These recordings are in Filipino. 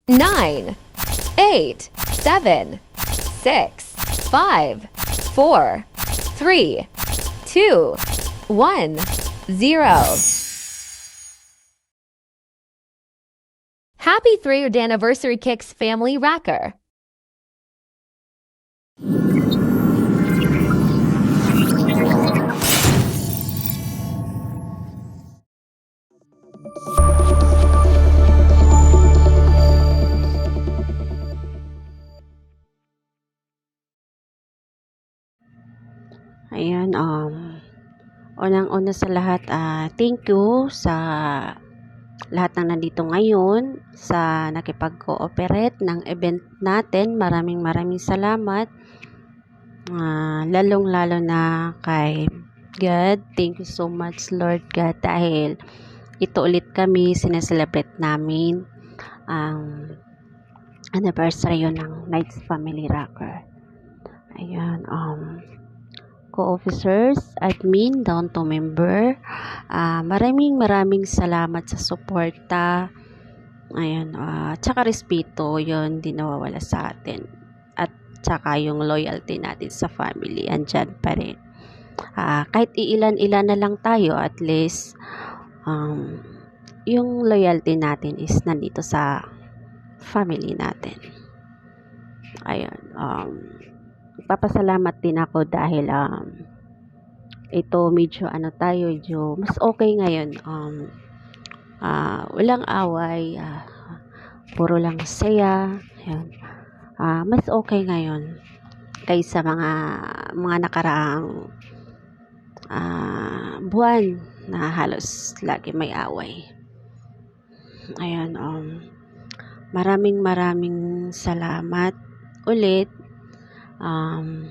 9, 8, 7, 6, 5, 4, 3, 2, 1, 0. Happy 3rd Anniversary Kicks Family Racker. Ayan, unang-una sa lahat, thank you sa lahat ng nandito ngayon sa nakipag-cooperate ng event natin. Maraming salamat. Lalong-lalo na kay God. Thank you so much, Lord God, dahil ito ulit kami sineselebrate namin ang anniversary yun ng Knights Family Rocker. Ayan, co-officers, admin, down to member. Maraming salamat sa suporta. Ayan, tsaka respeto, yun, di nawawala sa atin. At tsaka yung loyalty natin sa family, andyan pa rin. Kahit iilan-ilan na lang tayo, at least, yung loyalty natin is nandito sa family natin. Ayan, papasalamat din ako dahil ito medyo mas okay ngayon, walang away, puro lang saya. Ayan. Mas okay ngayon kaysa mga nakaraang buwan na halos lagi may away. Ayan, maraming salamat ulit,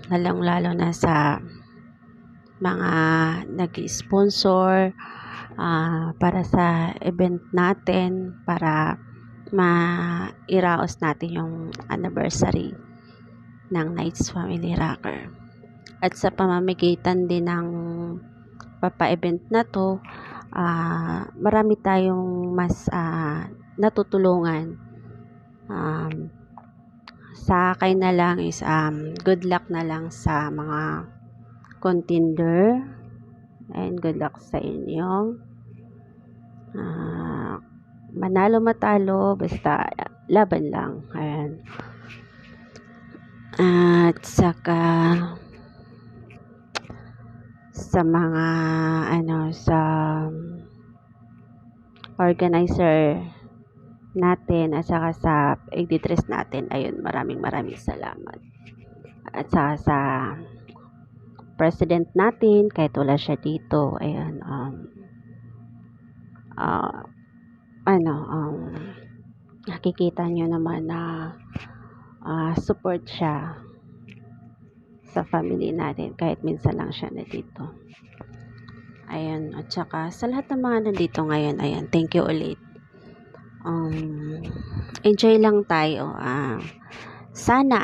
lalong-lalo na sa mga nag-sponsor para sa event natin, para mairaos natin yung anniversary ng Knights Family Rocker. At sa pamamagitan din ng papa-event na to, marami tayong mas natutulungan. Sa akin na lang is good luck na lang sa mga contender, and good luck sa inyo. Manalo matalo, basta laban lang. Ayan. At saka sa mga sa organizer natin, at saka sa editress natin, ayun, maraming salamat. At saka sa president natin, kahit wala siya dito, ayan, nakikita nyo naman na support siya sa family natin, kahit minsan lang siya na dito. Ayan, at saka sa lahat ng mga nandito ngayon, ayan, thank you ulit. Enjoy lang tayo. Sana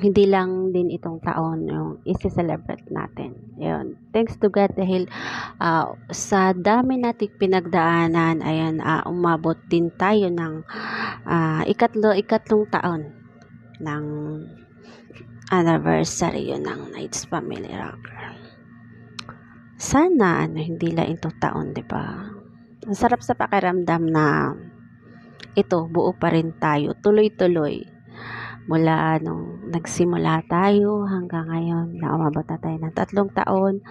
hindi lang din itong taon yung isi-celebrate natin. Ayun, thanks to God dahil sa dami nating pinagdaanan, ayan, umabot din tayo ng ikatlong taon ng anniversary yun ng Knights Family Rocker. Sana hindi lang itong taon, 'di ba? Ang sarap sa pakiramdam na ito, buo pa rin tayo, tuloy-tuloy. Mula nung nagsimula tayo hanggang ngayon na umabot na tayo ng 3 taon,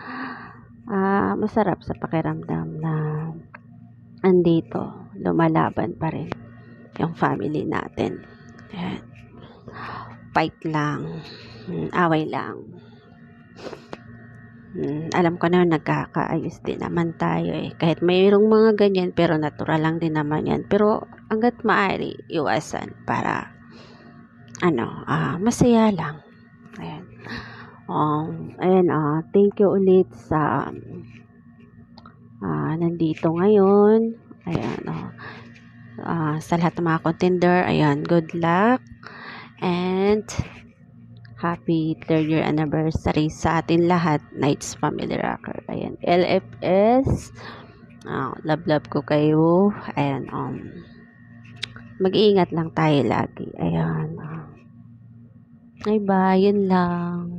masarap sa pakiramdam na andito, lumalaban pa rin yung family natin. Ayan. Fight lang, away lang. Alam ko na nagkakaayos din naman tayo kahit mayroong mga ganyan, pero natural lang din naman yan, pero hanggat maaari iwasan para masaya lang. Ayan. Thank you ulit sa nandito ngayon. Ayan, sa lahat ng mga contender, ayan, good luck and happy 3rd year anniversary sa atin lahat, Knights Family Rocker. Ayan, LFS, love ko kayo. Ayan, Mag-iingat lang tayo lagi. Ayan. Bye-bye. Yun lang.